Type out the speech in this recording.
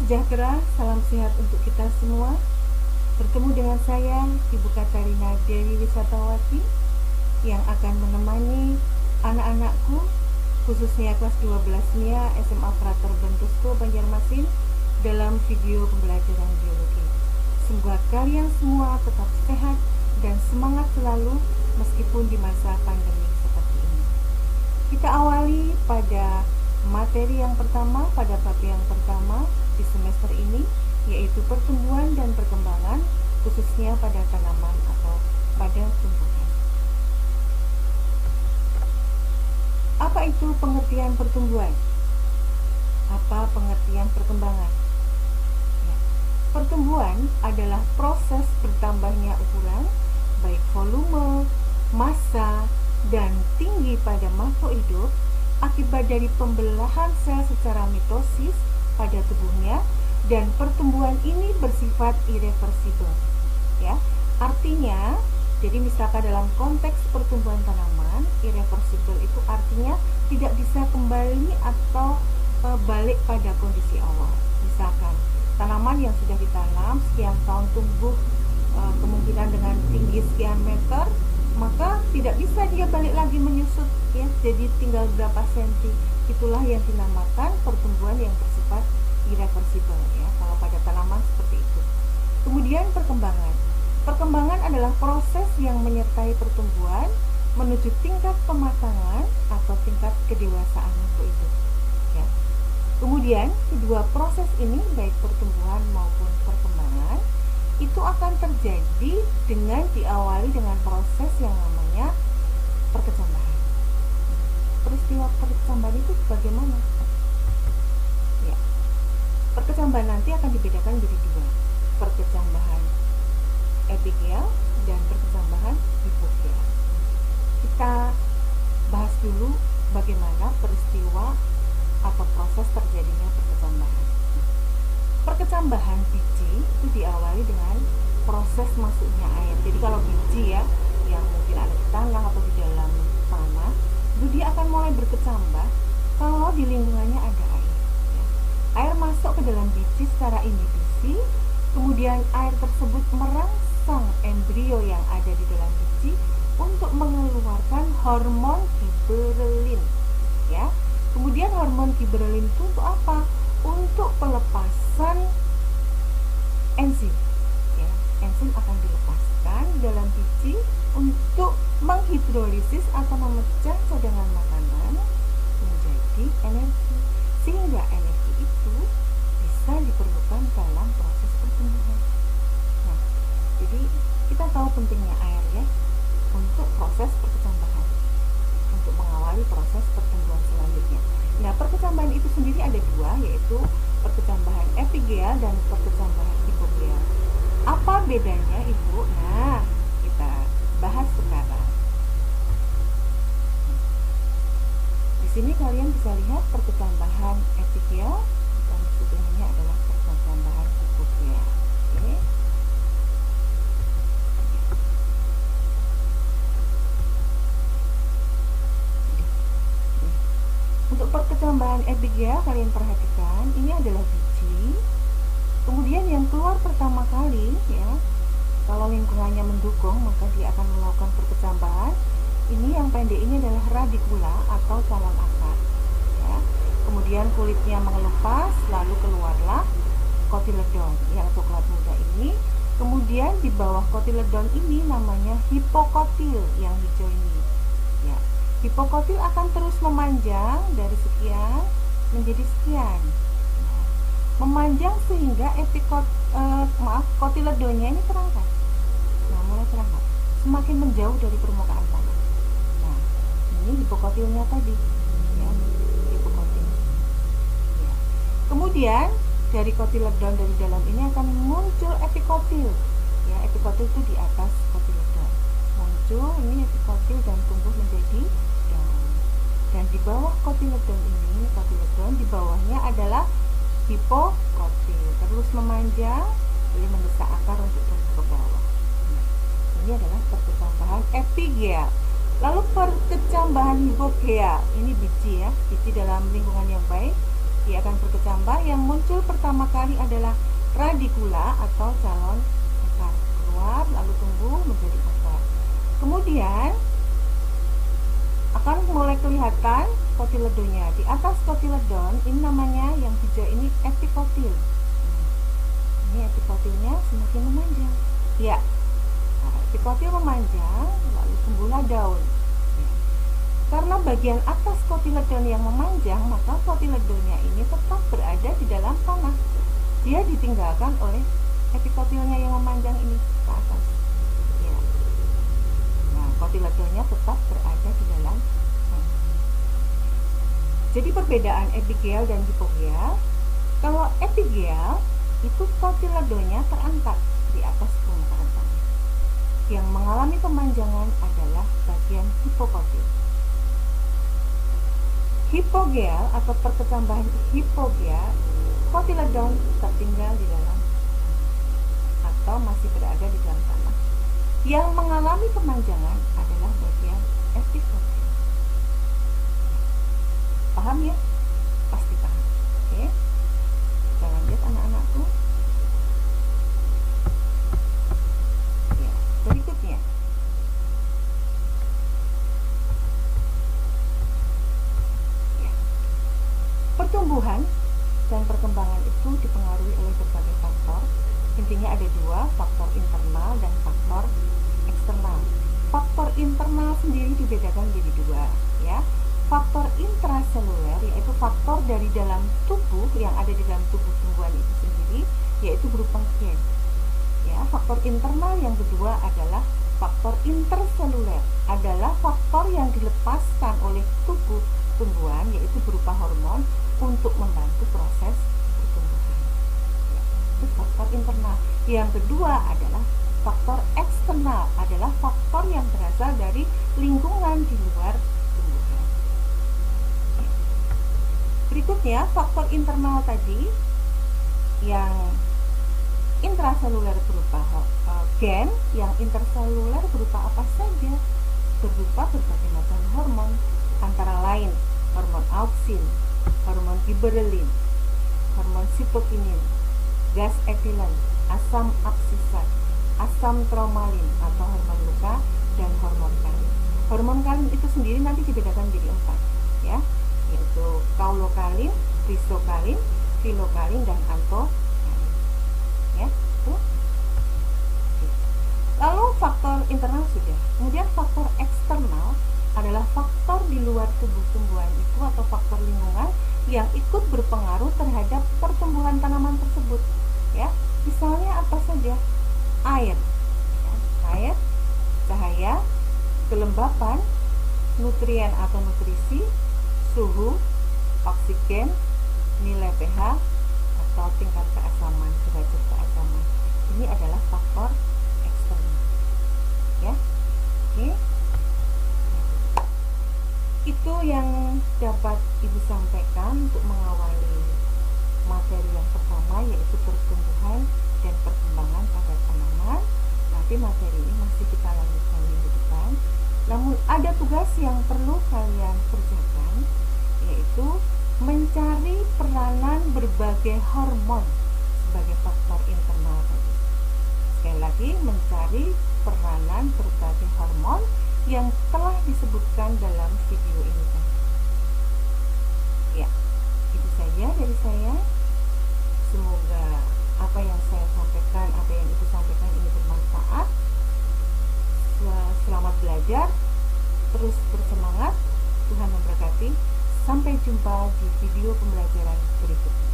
sejahtera, salam sehat untuk kita semua. Bertemu dengan saya, Ibu Katarina Dewi Wisatawati, yang akan menemani anak-anakku, khususnya kelas 12 MIA SMA Frater Bentusko Banjarmasin, dalam video pembelajaran biologi. Semoga kalian semua tetap sehat dan semangat selalu meskipun di masa pandemi seperti ini. Kita awali pada materi yang pertama, pada bab yang pertama di semester ini, yaitu pertumbuhan dan perkembangan, khususnya pada tanaman atau pada tumbuhan. Apa itu pengertian pertumbuhan? Apa pengertian perkembangan? Ya. Pertumbuhan adalah proses bertambahnya ukuran, baik volume, massa, dan tinggi pada makhluk hidup akibat dari pembelahan sel secara mitosis pada tubuhnya, dan pertumbuhan ini bersifat irreversibel. Ya, artinya, jadi misalkan dalam konteks pertumbuhan tanaman, irreversibel itu artinya tidak bisa kembali atau balik pada kondisi awal. Misalkan tanaman yang sudah ditanam sekian tahun tumbuh kemungkinan dengan tinggi sekian meter, maka tidak bisa dia balik lagi menyusut, ya, jadi tinggal berapa senti. Itulah yang dinamakan pertumbuhan yang bersifat irreversibel, ya, kalau pada tanaman seperti itu. Kemudian perkembangan. Perkembangan adalah proses yang menyertai pertumbuhan menuju tingkat pematangan atau tingkat kedewasaan makhluk hidup, ya. Kemudian kedua proses ini, baik pertumbuhan maupun perkembangan, itu akan terjadi dengan diawali dengan proses yang namanya perkecambahan. Peristiwa perkecambahan itu bagaimana? Ya, perkecambahan nanti akan dibedakan menjadi dua, perkecambahan epigel dan perkecambahan hipogeal. Kita bahas dulu bagaimana peristiwa atau proses terjadinya perkecambahan. Perkecambahan biji itu diawali dengan proses masuknya air. Jadi kalau biji, ya, yang mungkin ada di tanah atau di dalam tanah, itu dia akan mulai berkecambah kalau di lingkungannya ada air, ya. Air masuk ke dalam biji secara inhibisi, kemudian air tersebut merangsang embrio yang ada di dalam biji untuk mengeluarkan hormon giberelin, ya. Kemudian hormon giberelin itu untuk apa? Untuk pelepasan enzim, ya. Enzim akan dilepaskan dalam biji untuk menghidrolisis atau memecah cadangan makanan menjadi energi, sehingga energi itu bisa diperlukan dalam proses pertumbuhan. Nah, jadi kita tahu pentingnya air, ya, untuk proses perkecambahan, untuk mengawali proses pertumbuhan selanjutnya. Nah, perkecambahan itu sendiri ada dua, yaitu perkecambahan epigel dan perkecambahan hipogeal. Apa bedanya, Ibu? Nah, kita bahas sekarang. Di sini kalian bisa lihat perkecambahan epigel dan sebelumnya adalah perkecambahan hipogeal. Oke. Untuk perkecambahan epigel, kalian perhatikan, ini adalah biji. Kemudian yang keluar pertama kali, ya, kalau lingkungannya mendukung, maka dia akan melakukan perkecambahan. Ini yang pendek ini adalah radikula atau calon akar, ya. Kemudian kulitnya mengelupas, lalu keluarlah kotiledon yang coklat muda ini. Kemudian di bawah kotiledon ini namanya hipokotil yang hijau ini, ya. Hipokotil akan terus memanjang dari sekian menjadi sekian, nah, memanjang sehingga kotiledonnya ini terangkat. Nah, mulai terangkat, semakin menjauh dari permukaan tanah. Nah, ini hipokotilnya tadi, ya, hipokotil, ya. Kemudian dari kotiledon dari dalam ini akan muncul epikotil, ya. Epikotil itu di atas kotiledon muncul, ini epikotil dan tumbuh menjadi daun. Dan di bawah kotiledon ini, kotiledon di bawahnya adalah hipokotil, terus memanjang, lalu mendesak akar untuk tumbuh ke bawah. Nah, ini adalah perkecambahan epigel. Lalu perkecambahan hipogeal, ini biji, ya, biji dalam lingkungan yang baik. dia akan berkecambah. Yang muncul pertama kali adalah radikula atau calon akar, keluar lalu tumbuh menjadi akar. Kemudian akan mulai kelihatan kotiledonya. Di atas kotiledon ini namanya yang hijau ini epikotil. Ini epikotilnya semakin memanjang. Ya, epikotil memanjang lalu tumbuhlah daun. Karena bagian atas kotiledon yang memanjang, maka kotiledonnya ini tetap berada di dalam tanah. Dia ditinggalkan oleh epikotilnya yang memanjang ini ke atas. Ya. Nah, kotiledonnya tetap berada di dalam tanah. Jadi perbedaan epigel dan hipogel, kalau epigel itu kotiledonnya terangkat di atas permukaan tanah. Yang mengalami pemanjangan adalah bagian hipokotil. Hipogel atau perkecambahan hipogel, kotiledon tertinggal di dalam atau masih berada di dalam tanah. Yang mengalami pemanjangan adalah bagian epikotil. Paham ya? Pasti paham. Oke. Kita lanjut anak-anakku. Ya, berikutnya. Pertumbuhan dan perkembangan itu dipengaruhi oleh berbagai faktor. Intinya ada dua, faktor internal dan faktor eksternal. Faktor internal sendiri dibedakan jadi dua, ya. Faktor intraseluler yaitu faktor dari dalam tubuh yang ada di dalam tubuh tumbuhan itu sendiri, yaitu berupa gen. Ya, faktor internal yang kedua adalah faktor interseluler, adalah faktor yang dilepaskan oleh tubuh tumbuhan yaitu berupa hormon untuk membantu proses pertumbuhan. Ya, itu faktor internal. Yang kedua adalah faktor eksternal, adalah faktor yang berasal dari lingkungan di luar tumbuhan. Ya. Berikutnya faktor internal tadi yang intraseluler berupa gen, yang interseluler berupa apa saja? Berupa berbagai macam hormon, antara lain hormon auksin, hormon giberelin, hormon sitokinin, gas etilen, asam absisat, asam tromalin atau hormon luka, dan hormon kalin. Hormon kalin itu sendiri nanti dibedakan jadi 4, ya, yaitu kaulokalin, risokalin, filokalin, dan antokalin. Ya, itu. Lalu faktor internal sudah. Kemudian faktor eksternal adalah faktor di luar tubuh tumbuhan itu atau faktor lingkungan yang ikut berpengaruh terhadap pertumbuhan tanaman tersebut. Ya, misalnya apa saja? Air, ya, air, cahaya, kelembapan, nutrien atau nutrisi, suhu, oksigen, nilai pH atau tingkat keasaman, derajat keasaman. Ini adalah faktor eksternal. Ya, oke. Itu yang dapat Ibu sampaikan untuk mengawali materi yang pertama, yaitu pertumbuhan dan perkembangan pada tanaman. Nanti materi ini masih kita lanjutkan minggu depan. Namun ada tugas yang perlu kalian kerjakan, yaitu mencari peranan berbagai hormon sebagai faktor internal tadi. Sekali lagi, mencari peranan berbagai hormon yang telah disebutkan dalam video ini tadi. Ya, itu saja dari saya. Semoga apa yang saya sampaikan, apa yang Ibu sampaikan ini bermanfaat. Selamat belajar, terus bersemangat. Tuhan memberkati. Sampai jumpa di video pembelajaran berikutnya.